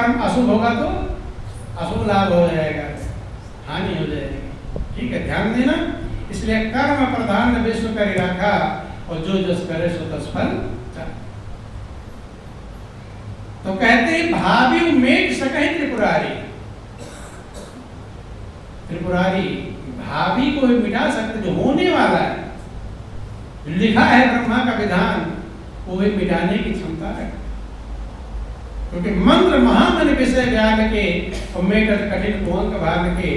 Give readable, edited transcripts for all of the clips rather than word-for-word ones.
कर्म अशुभ होगा तो अशुभ लाभ हो जाएगा, हानि हो जाएगी। ठीक है, ध्यान देना। इसलिए कर्म प्रधान विश्व करी रखा, और जो जस करे सो तस फल। तो कहते हैं भावी मेट सके त्रिपुरारी। त्रिपुरारी भावी को भी मिटा सकते, जो होने वाला है, लिखा है ब्रह्मा का विधान, वो भी मिटाने की क्षमता रखता है। क्योंकि मंत्र महामन विषय ज्ञान के और मेटत कठिन कुंभ भाग के,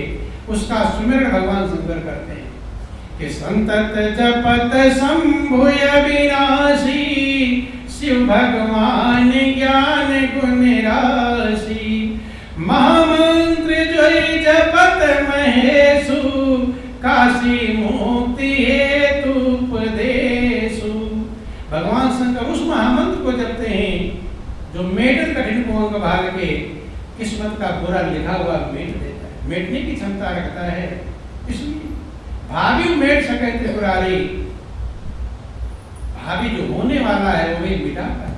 उसका सुमिरन भगवान शंकर करते हैं कि संतत जपत शंभुय विनाशी, शिव भगवान ज्ञान गुण राशि, महामंत्र जोई जपत महेशु, काशी मुक्ति हेतु उपदेशु। भगवान शंकर उस महामंत्र को जपते हैं जो मेटत कठिन कुंभ भाग के किस्मत का बुरा लिखा हुआ मेट देता है, मेटने की क्षमता रखता है। इसलिए भावी मेट सके त्रिपुरारी, भावी जो होने वाला है वो भी मिटाता है।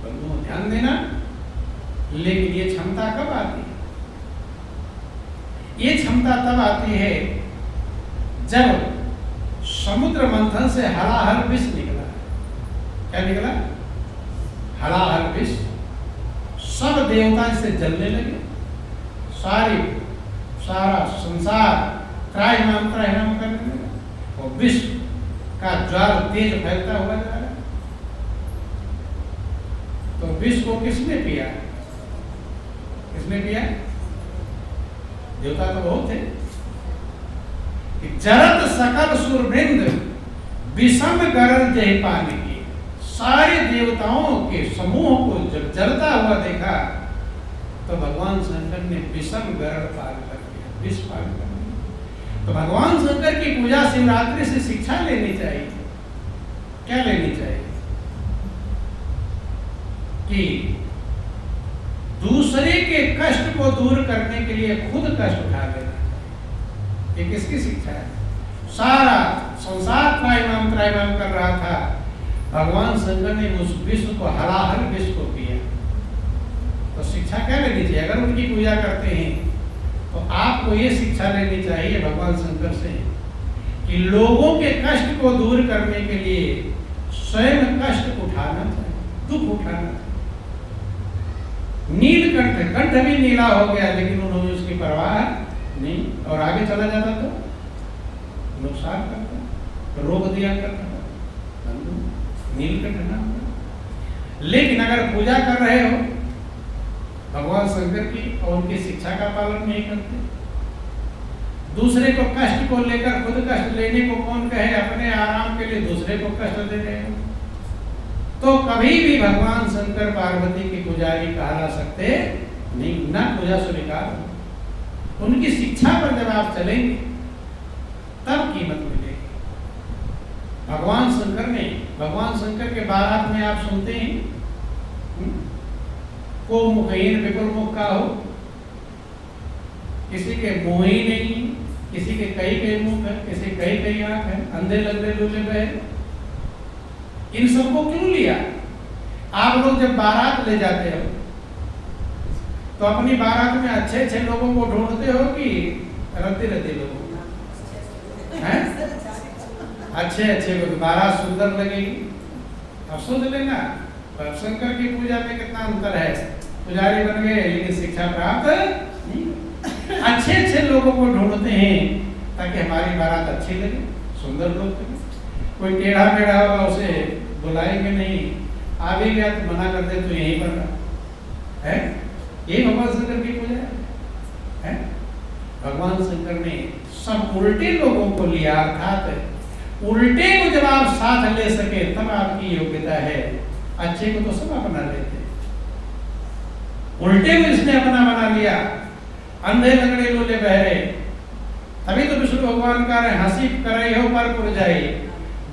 बंधुओं ध्यान देना। लेकिन ये क्षमता कब आती है? ये क्षमता तब आती है जब समुद्र मंथन से हलाहल विष निकला। क्या निकला? हलाहल विष। सब देवता इससे जलने लगे, सारा संसार त्राहिमाम त्राहिमाम करने लगा, और विश्व का ज्वार तेज फैलता हुआ जा रहा है। तो विष को किसने पिया? किसने पिया? देवता तो बहुत थे। जरत सकल सुरवृंद विषम गरल जय पानी की। सारे देवताओं के समूह को जब जलता हुआ देखा तो भगवान शंकर ने विषम गरल पान कर दिया, विष पान कर दिया। तो भगवान शंकर की पूजा शिवरात्रि से शिक्षा लेनी चाहिए। क्या लेनी चाहिए? कि दूसरे के कष्ट को दूर करने के लिए खुद कष्ट उठा लेना। ये किसकी शिक्षा है? सारा संसार त्राहिमाम त्राहिमाम कर रहा था, भगवान शंकर ने उस विश्व को हलाहल विश्व को किया। तो शिक्षा क्या लेनी चाहिए? अगर उनकी पूजा करते हैं तो आपको ये शिक्षा लेनी चाहिए भगवान शंकर से कि लोगों के कष्ट को दूर करने के लिए स्वयं कष्ट उठाना चाहिए, दुख उठाना चाहिए। नीलकंठ, कंठ भी नीला हो गया लेकिन उन्होंने उसकी परवाह नहीं, और आगे चला जाता तो नुकसान करता, रोक दिया करता, नीलकंठ नाम। लेकिन अगर पूजा कर रहे हो भगवान शंकर की और उनकी शिक्षा का पालन नहीं करते, दूसरे को कष्ट को लेकर खुद कष्ट लेने को कौन कहे? अपने आराम के लिए दूसरे को कष्ट दे रहे हो, तो कभी भी भगवान शंकर पार्वती के पुजारी कहला सकते नहीं, ना पूजा स्वीकार हो। उनकी शिक्षा पर जब आप चलेंगे तब कीमत मिलेगी। भगवान शंकर के बारात में आप सुनते हैं को मुखहीन विपुल मुख का हो, किसी के मुंह ही नहीं, किसी के कई मुख है, किसी कई आंख है, अंधे लंगड़े लूले बहे। इन सबको क्यों लिया? आप लोग जब बारात ले जाते हो तो अपनी बारात में अच्छे लोगों को ढूंढते हो कि रद्दी लोगों को? हैं? अच्छे को बारात सुंदर लगेगी, अब सोच लेना। शंकर की पूजा में कितना अंतर है। पुजारी बन गए लेकिन शिक्षा प्राप्त नहीं। अच्छे लोगों को ढूंढते हैं ताकि हमारी बारात अच्छी लगे, सुंदर लोग लगे। कोई टेढ़ा मेढ़ा होगा उसे बुलाएंगे नहीं, आ भी गया तो मना कर दे तो यहीं पर है। यही भगवान शंकर की पूजा है। भगवान शंकर ने सब उल्टे लोगों को लिया, अर्थात उल्टे को जब आप साथ ले सके तब आपकी योग्यता है। अच्छे को तो सब अपना लेते, उल्टे को इसने अपना बना लिया, अंधे लंगड़े लूले बहरे। तभी तो विष्णु भगवान का हंसी कराई हो पर पुर जाए।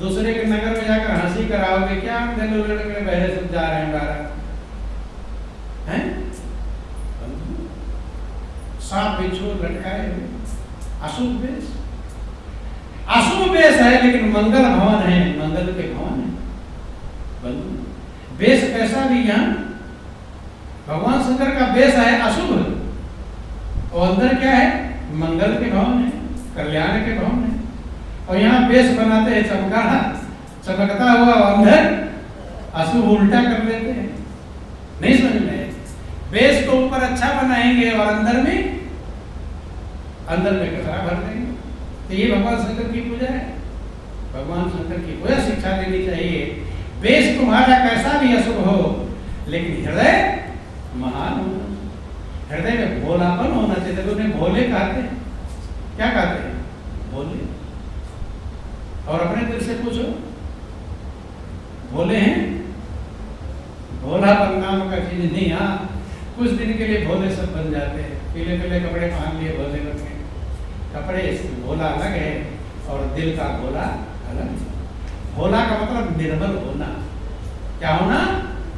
दूसरे के नगर में जाकर हंसी कराओगे क्या? अंधे लूले लंगड़े बहरे सब जा रहे हैं बारात हैं। सांप बिच्छू लटकाए अशुभ वेश, अशुभ वेश है लेकिन मंगल भवन है, मंगल के भवन है। वेश कैसा भी यहाँ भगवान शंकर का बेस है अशुभ और अंदर क्या है? मंगल के भाव में, कल्याण के भाव में। और यहाँ बेस बनाते हैं चमकाना, चमकता हुआ अंदर अशुभ उल्टा कर लेते हैं। नहीं समझ में? बेस को ऊपर अच्छा बनाएंगे और अंदर में कचरा भर देंगे। तो ये भगवान शंकर की पूजा है। भगवान शंकर की पूजा शिक्षा देनी चाहिए। बेस तुम्हारा कैसा भी अशुभ हो, लेकिन हृदय महान होना, हृदय में भोलापन होना चाहिए। तो उन्हें भोले कहते हैं। क्या कहते हैं? भोले। और अपने दिल से पूछो, भोले हैं? भोलापन नाम का चीज नहीं। हाँ, कुछ दिन के लिए भोले सब बन जाते हैं। पीले पीले कपड़े पहन लिए भोले बन गए। कपड़े भोला अलग है और दिल का भोला अलग है। भोला का मतलब निर्मल होना। क्या होना?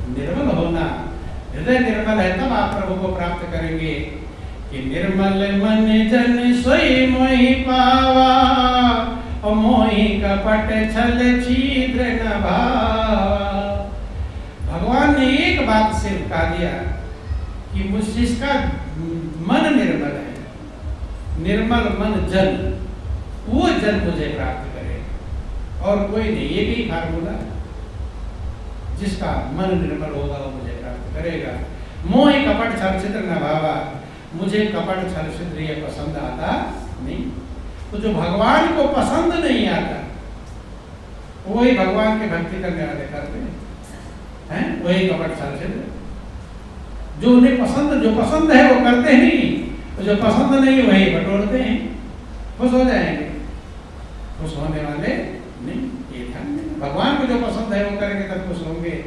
निर्मल होना। हृदय निर्मल है तब आप प्रभु को प्राप्त करेंगे। कि निर्मल मन जन सोई मोहि पावा, और मोहि कपट छल छिद्र न भावा। भगवान ने एक बात से कह दिया कि जिसका मन निर्मल है, निर्मल मन जन, वो जन मुझे प्राप्त करे, और कोई नहीं। ये भी फार्मूला है। जिसका मन निर्मल होगा वो मुझे प्राप्त करेगा। मोहि कपट छल छिद्र न भावा। मुझे कपट छल छिद्र ये पसंद आता नहीं। तो जो भगवान को पसंद नहीं आता, वही भगवान की भक्ति करने वाले करते हैं, वही कपट छल छिद्र। जो उन्हें पसंद, जो पसंद है वो करते नहीं, तो जो पसंद नहीं वही बटोरते हैं। खुश हो जाएंगे, खुश होने वाले नहीं। ये ध्यान देना, भगवान को जो पसंद है वो करेंगे तब खुश होंगे।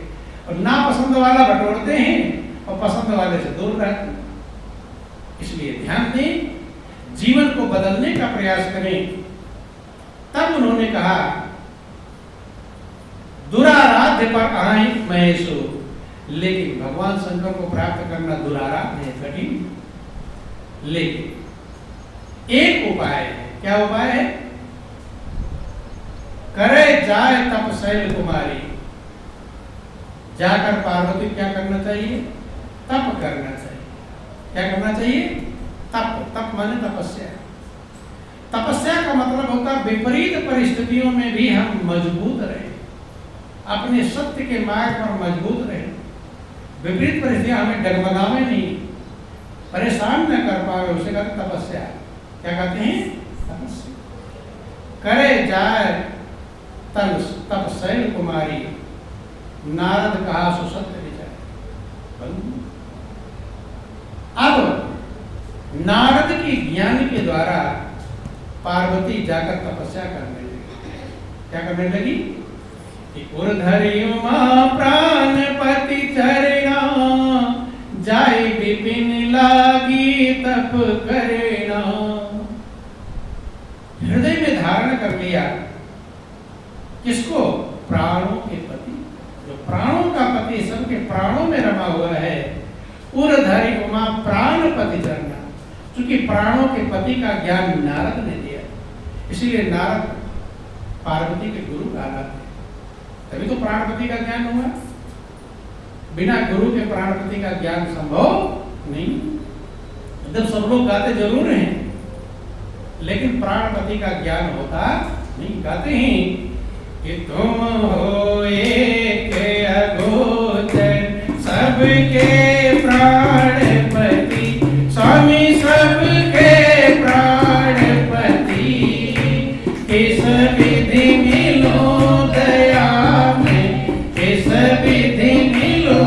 और ना पसंद वाला बटोरते हैं और पसंद वाले से दूर रहते हैं। इसलिए ध्यान दें, जीवन को बदलने का प्रयास करें। तब उन्होंने कहा, दुराराध्य पर आए महेशो। लेकिन भगवान शंकर को प्राप्त करना दुराराध्य है, कठिन। लेकिन एक उपाय है। क्या उपाय है? करे जाए तप शैल कुमारी। जाकर पार्वती क्या करना चाहिए? तप करना चाहिए। क्या करना चाहिए? तप। तप माने तपस्या। तपस्या का मतलब होता है विपरीत परिस्थितियों में भी हम मजबूत रहे, अपने सत्य के मार्ग पर मजबूत रहे। विपरीत परिस्थितियां हमें डगमगावे नहीं, परेशान न कर पावे, उसे कहते तपस्या। क्या कहते हैं? तपस्या। करे जाए तप शैल कुमारी। नारद कहा सुसत्य विचार। अब नारद की ज्ञान के द्वारा पार्वती जाकर तपस्या करने लगी। क्या करने लगी? उर्धरि उमा प्राणपति चरणा, जाय विपिन लागी तप करेना। हृदय में धारण कर लिया। किसको? प्राणों के पति, जो प्राणों का पति, सबके प्राणों में रमा हुआ है। उर्धरि उमा प्राणपति चरणा। क्योंकि प्राणों के पति का ज्ञान नारद ने दिया, इसलिए नारद पार्वती के गुरु कहलाते हैं। तभी तो प्राणपति का ज्ञान हुआ। बिना गुरु के प्राणपति का ज्ञान संभव नहीं। जब सब लोग गाते जरूर हैं, लेकिन प्राणपति का ज्ञान होता नहीं। गाते हैं कि तुम हो एक अगोचर सबके प्राणपति, स्वामी सबके प्राणपति। किस विधि मिलो दया में, किस विधि मिलो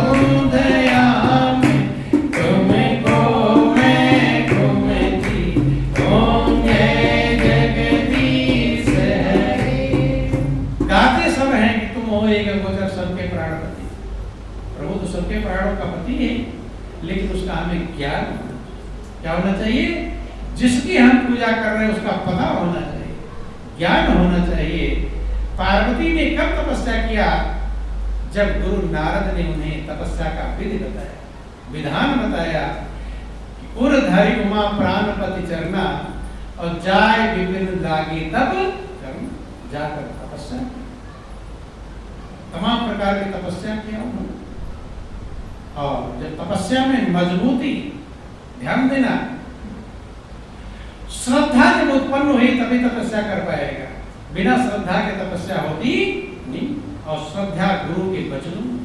दया में। तुमको मैं घूमती होंगे जगदीश हरे। गाते सब हैं कि तुम हो एक अगोचर सबके प्राणपति। प्रभु तो सबके प्राणों का पति है, लेकिन उसका हमें ज्ञान क्या होना चाहिए? जिसकी हम पूजा कर रहे हैं उसका पता होना चाहिए, ज्ञान होना चाहिए। पार्वती ने कब तपस्या किया? जब गुरु नारद ने उन्हें तपस्या का विधि बताया, विधान बताया। उर्धरि उमा प्राणपति चरना, और जाय विपिन लागी तब करना। जाकर तपस्या, तमाम प्रकार की तपस्या किया उन्होंने। और जब तपस्या में मजबूती, ध्यान देना, श्रद्धा जब उत्पन्न हुई तभी तपस्या कर पाएगा, बिना श्रद्धा के तपस्या होती नहीं। और श्रद्धा गुरु के वचनों में,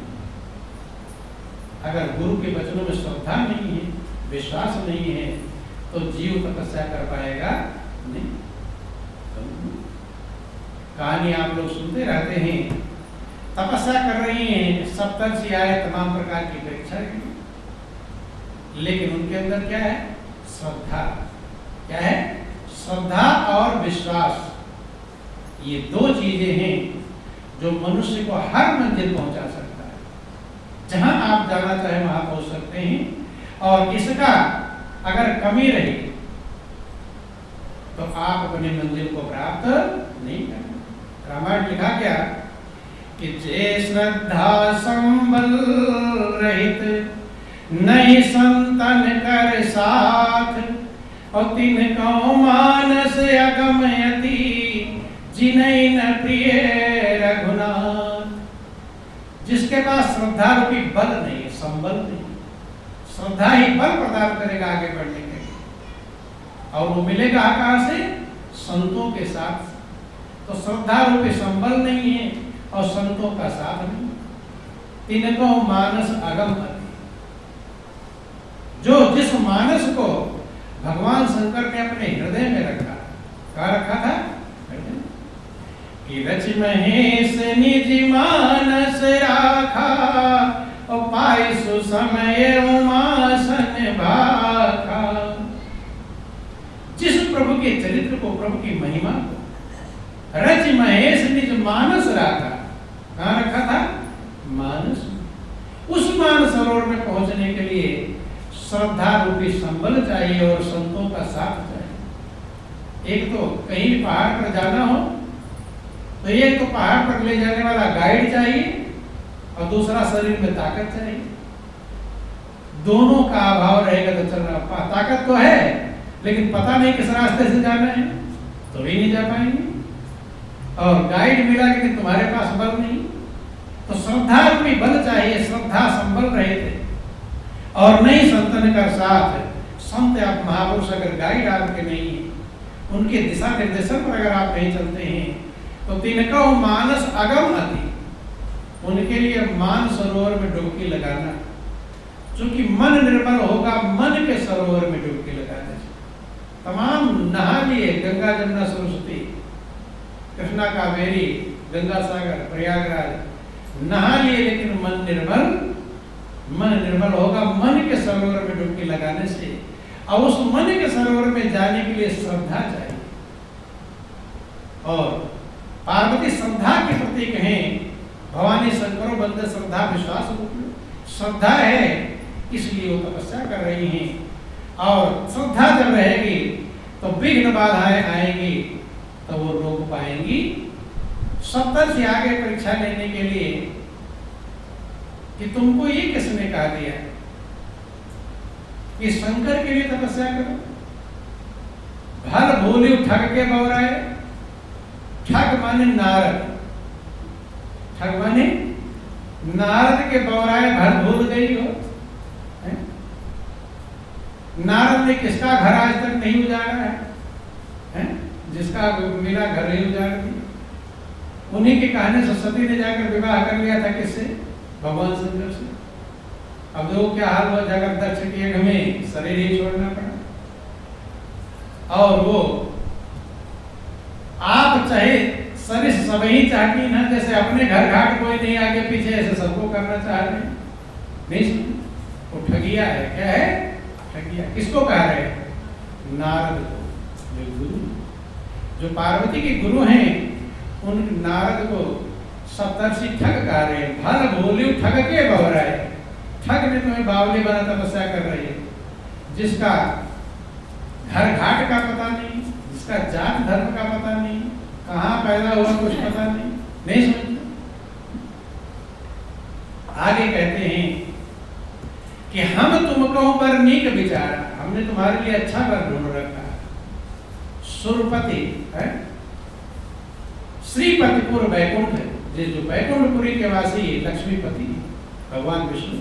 अगर गुरु के वचनों में श्रद्धा नहीं है, विश्वास नहीं है, तो जीव तपस्या कर पाएगा नहीं। कहानी आप लोग सुनते रहते हैं, तपस्या कर रही हैं, सप्तर्षि आए तमाम प्रकार की परीक्षा की, लेकिन उनके अंदर क्या है? श्रद्धा। क्या है? श्रद्धा और विश्वास। ये दो चीजें हैं जो मनुष्य को हर मंजिल पहुंचा सकता है, जहां आप जाना चाहे वहां पहुंच सकते हैं। और इसका अगर कमी रही तो आप अपनी मंजिल को प्राप्त नहीं करेंगे। रामायण लिखा क्या कि जे श्रद्धा संबल रहित नहीं संतन कर साथ, और तिनको मानस अगमयति जिनहि न प्रिय रघुनाथ। जिसके पास श्रद्धा रूपी बल नहीं है, संबल नहीं, श्रद्धा ही बल प्रदान करेगा आगे बढ़ने के लिए, और वो मिलेगा कहां से? संतों के साथ। तो श्रद्धा रूपी संबल नहीं है और संतों का साथ नहीं। तिनको मानस अगम अति, जो जिस मानस को भगवान शंकर ने अपने हृदय में रखा, कहाँ रखा था? कि रच महेश निज मानस राखा, और पाई सुसमय उमासन भाखा। जिस प्रभु के चरित्र को, प्रभु की महिमा को रच महेश निज मानस राखा, कहाँ रखा था? मानस। उस मान सरोवर में पहुंचने के लिए श्रद्धा रूपी संबल चाहिए और संतों का साथ चाहिए। एक तो कहीं पहाड़ पर जाना हो तो एक तो पहाड़ पर ले जाने वाला गाइड चाहिए, और दूसरा शरीर में ताकत चाहिए। दोनों का अभाव रहेगा तो चलना, ताकत तो है लेकिन पता नहीं किस रास्ते से जाना है तो भी नहीं जा पाएंगे, और गाइड मिला लेकिन तुम्हारे पास बल नहीं। तो श्रद्धा रूपी बल चाहिए, श्रद्धा संबल रहे थे और नहीं संतन का साथ। संत आप महापुरुष अगर गाइड आपके नहीं है, उनके दिशा निर्देशन पर अगर आप नहीं चलते हैं, तो तिनको मानस अगम अति, उनके लिए मान सरोवर में डुबकी लगाना, क्योंकि मन निर्मल होगा मन के सरोवर में डुबकी लगाने से। तमाम नहा लिए, गंगा जमुना सरस्वती, कृष्णा कावेरी, गंगा सागर, प्रयागराज, नहा लिए, लेकिन मन निर्मल होगा मन के सरोवर में डुबकी लगाने से। और उस मन के सरोवर में जाने के लिए श्रद्धा चाहिए, और पार्वती श्रद्धा के प्रतीक हैं। भवानी शंकरों बंदे श्रद्धा विश्वास रूप श्रद्धा है, इसलिए वो तपस्या कर रही हैं। और श्रद्धा जब रहेगी तो विघ्न बाधाएं आएंगी तो वो रोक पाएंगी। सप्तर्षि से आगे परीक्षा लेने के लिए कि तुमको ये किसने कहा दिया कि शंकर के लिए तपस्या करो? भल भोले ठग के बौराए, ठग माने नारद, ठग माने नारद के बौराए भर भूल गई हो। नारद ने किसका घर आज तक नहीं उजाड़ा है? जिसका मिला घर नहीं उजाड़ दिया। उन्हीं के कहने से सती ने जाकर विवाह कर लिया था किससे? भगवान शंकर से। अब देखो क्या हाल हुआ, जाकर दक्ष के यज्ञ में शरीर ही छोड़ना पड़ा। और वो आप चाहे सरिस सब ही चाहती ना, जैसे अपने घर घाट कोई नहीं आगे पीछे, ऐसे सबको करना चाह रहे हैं। नहीं सुन, वो ठगिया है। क्या है? ठगिया। किसको कह रहे हैं? नारद को, जो गुरु, जो पार्वती के गुरु हैं, उन नारद को सप्तर्षि ठग कह रहे हैं। भल भोले ठग के बौराए, ठग ने तुम्हें बावली बना तपस्या कर रही है, जिसका घर घाट का पता नहीं, जिसका जात धर्म का पता नहीं, कहाँ पैदा हुआ कुछ पता नहीं समझते। आगे कहते हैं कि हम तुमको पर नीक विचार, हमने तुम्हारे लिए अच्छा वर ढूंढ रखा। सुरपति है, श्रीपतिपुर वैकुंठ है, जो वैकुंठपुरी के वासी लक्ष्मीपति भगवान विष्णु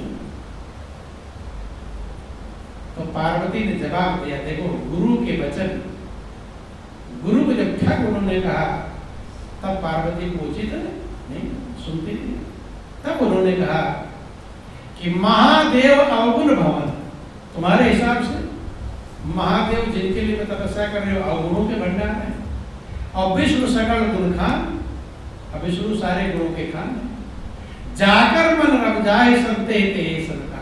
तो पार्वती ने जवाब दिया, देखो गुरु के वचन, गुरु को जब ठग उन्होंने कहा तब पार्वती को उचित नहीं सुनती थी। तब उन्होंने कहा कि महादेव अवगुण भवन, तुम्हारे हिसाब से महादेव जिनके लिए मैं तपस्या कर रहे हो अवगुणों के भंडार है, और विष्णु सकल गुण खान, अब विष्णु सारे गुणों के खान है, जाकर मन रब जाए संते ते सदका,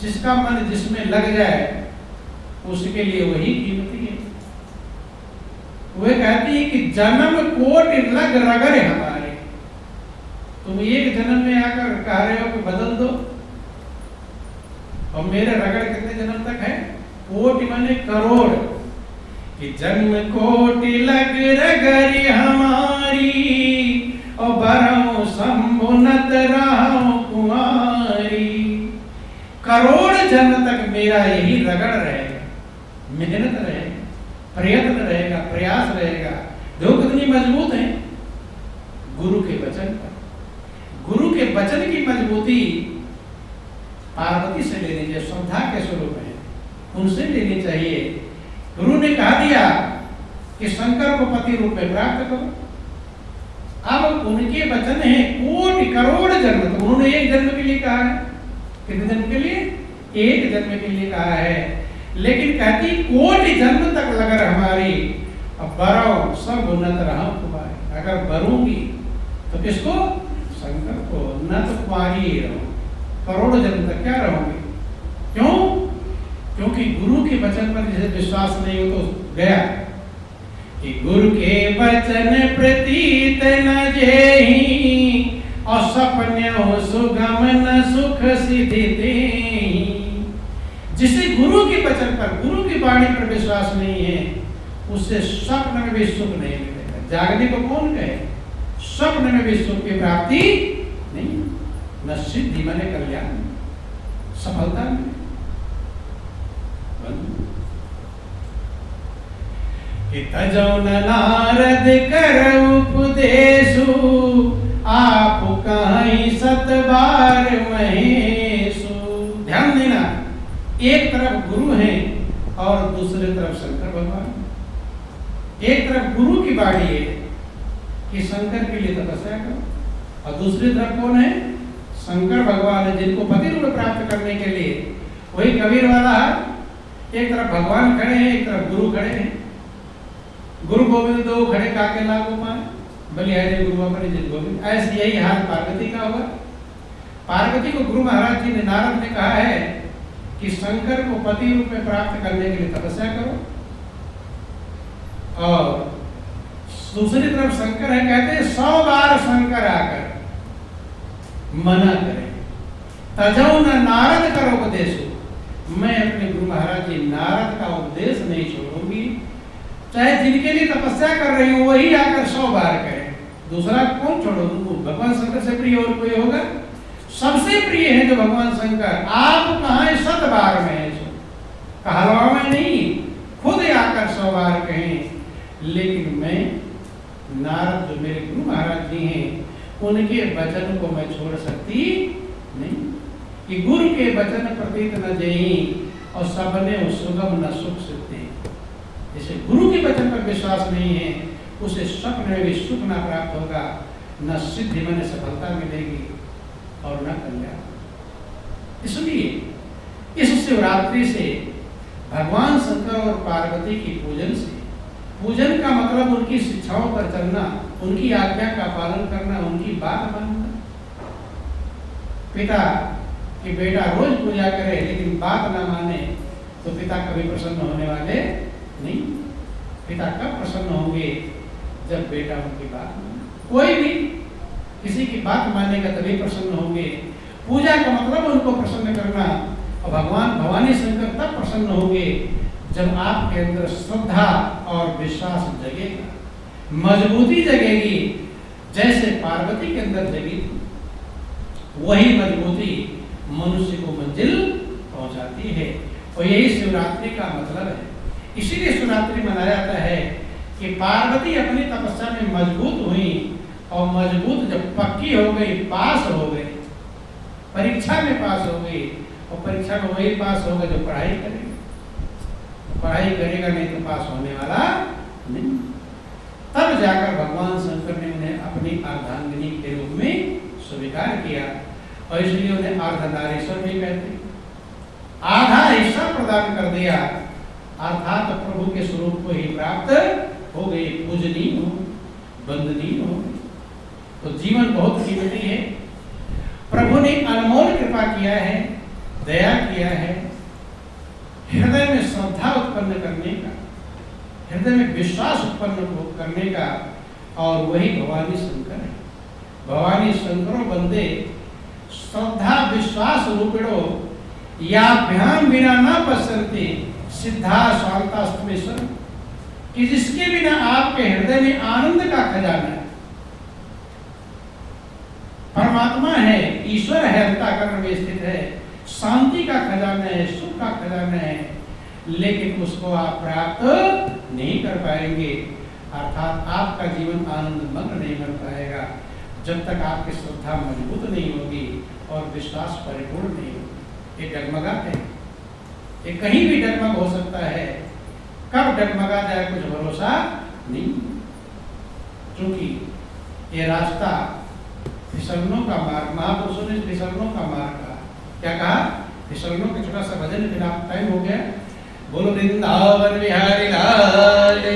जिसका मन जिसमें लग जाए उसके लिए वही कीमती है। वे कहती है कि जन्म कोटि लग रगड़े हमारे, तुम एक जन्म में आकर कह रहे हो कि बदल दो, और मेरे रगड़ कितने जन्म तक है? कोटि माने करोड़, कि जन्म कोटि लग रगड़ी हमारी, और बरहु संबुनत रहु कुमारी। करोड़ जन्म तक मेरा यही रगड़ रहेगा, मेहनत रहेगा, प्रयत्न रहेगा, प्रयास रहेगा। देखो कितनी मजबूत है गुरु के वचन पर। गुरु के वचन की मजबूती पार्वती से लेनी चाहिए, श्रद्धा के स्वरूप है, उनसे लेनी चाहिए। गुरु ने कहा दिया कि शंकर को पति रूप में प्राप्त करो। अब उनके वचन है कोटि करोड़ जन्म, तो उन्होंने एक जन्म के लिए कहा है, कितने जन्म के लिए? एक जन्म के लिए कहा है, लेकिन कहती कोटि जन्म तक लगर हमारी, अब बरो सब उन्नत रहा तुम्हारे। अगर बरूंगी तो किसको? शंकर को, न तो कुमारी ही रहो, करोड़ों जन्म तक क्या रहोगे? क्यों? क्योंकि गुरु के वचन पर जिसे विश्वास नहीं हो तो गया कि गुरु के वचन प्रतीत न जेहि, और सपने हो सुगम न सुख सिद्धि देहि। जिसे गुरु के वचन पर, गुरु की वाणी पर विश्वास नहीं है, उससे स्वप्न में भी सुख नहीं मिलेगा। जागने को कौन कहे? स्वप्न में भी सुख की प्राप्ति नहीं, न सिद्धि माने कल्याण, सफलता में। तजौ नारद कर उपदेशु, आप कहीं सत बार महेशु। ध्यान देना, एक तरफ गुरु है और दूसरी तरफ शंकर भगवान। एक तरफ गुरु की वाणी है कि शंकर के लिए तपस्या करो, और दूसरी तरफ कौन है? शंकर भगवान है, जिनको पति रूप प्राप्त करने के लिए वही कबीर वाला है, एक तरफ भगवान खड़े हैं, एक तरफ गुरु खड़े हैं। गुरु गोविंद दो खड़े काके लागू पाए, बलिहारी गुरु अपने जित गोविंद। ऐसे यही हाल पार्वती का हुआ। पार्वती को गुरु महाराज जी ने, नारद ने कहा है कि शंकर को पति रूप में प्राप्त करने के लिए तपस्या करो, और दूसरी तरफ शंकर है, कहते हैं 100 बार शंकर आकर मना करे, तजौ न नारद कर उपदेश, मैं अपने गुरु महाराज जी नारद का उपदेश नहीं छोड़ूंगी, चाहे जिनके लिए तपस्या कर रही हूं वही आकर 100 बार कहे, दूसरा कौन छोड़ूंगा? भगवान शंकर से प्रिय और कोई होगा? सबसे प्रिय है जो भगवान शंकर। आप कहा 100 बार में है, कहलवा में नहीं, खुद आकर 100 बार कहें। लेकिन मैं नारद जो मेरे गुरु महाराज जी हैं, उनके वचन को मैं छोड़ सकती नहीं। कि गुरु के वचन प्रतीत न जेहि, और सबने सुगम न सुख सिद्धि। जैसे गुरु के वचन पर विश्वास नहीं है, उसे स्वप्न में भी सुख न प्राप्त होगा, न सिद्धि माने सफलता मिलेगी, और न कल्याण। इसलिए इस शिवरात्रि से भगवान शंकर और पार्वती की पूजन से, पूजन का मतलब उनकी शिक्षाओं पर चलना, उनकी आज्ञा का पालन करना, उनकी बात मानना। पिता कि बेटा रोज पूजा करे लेकिन बात ना माने तो पिता कभी प्रसन्न होने वाले नहीं। पिता कब प्रसन्न होंगे? जब बेटा उनकी बात माने। कोई भी किसी की बात मानेगा तभी प्रसन्न होंगे। पूजा का मतलब उनको प्रसन्न करना, और भगवान भवानी शंकर तब प्रसन्न होंगे जब आपके अंदर श्रद्धा और विश्वास जगेगा, मजबूती जगेगी। जैसे पार्वती के अंदर जगी थी, वही मजबूती मनुष्य को मंजिल पहुंचाती है। और यही शिवरात्रि का मतलब है। इसीलिए शिवरात्रि मनाया जाता है कि पार्वती अपनी तपस्या में मजबूत हुई, और मजबूत जब पक्की हो गई, पास हो गई, परीक्षा में पास हो गई, और परीक्षा में वही पास होगा जो पढ़ाई करेगा, पढ़ाई करेगा नहीं तो पास होने वाला नहीं। तब जाकर भगवान शंकर ने उन्हें अपनी अर्धांगिनी के रूप में स्वीकार किया और इसलिए उन्हें अर्धनारीश्वर भी कहते। आधा हिस्सा प्रदान कर दिया अर्थात प्रभु के स्वरूप को ही प्राप्त हो गई, पूजनीय हो, वंदनीय हो। तो जीवन बहुत कीमती है। प्रभु ने अनमोल कृपा किया है, दया किया है, हृदय में श्रद्धा उत्पन्न करने का, हृदय में विश्वास उत्पन्न करने का, और वही भवानी शंकर है। भवानी शंकरों बंदे श्रद्धा विश्वास रूपिणो याभ्याम बिना न पश्यन्ति सिद्धा स्वांतास्तमेश्वर, कि जिसके बिना आपके हृदय में आनंद का खजाना है, परमात्मा है, ईश्वर है, अंतःकरण में स्थित है, शांति का खजाना है, सुख का खजाना है, लेकिन उसको आप प्राप्त नहीं कर पाएंगे, अर्थात आपका जीवन आनंद मग्न नहीं बन पाएगा जब तक आपकी श्रद्धा मजबूत नहीं होगी और विश्वास परिपूर्ण नहीं होगा। ये डगमगाते हैं, ये कहीं भी डगमग हो सकता है, कब डगमगा जाए कुछ भरोसा नहीं, क्योंकि ये रास्ता फिसलनों का मार्ग, महापुरुषों ने फिसलनों का मार्ग कहा। क्या कहा? फिसलनों का छोटा सा भजन, फिर आप टाइम हो गया। बोलो वृंदावन बिहारी लाल।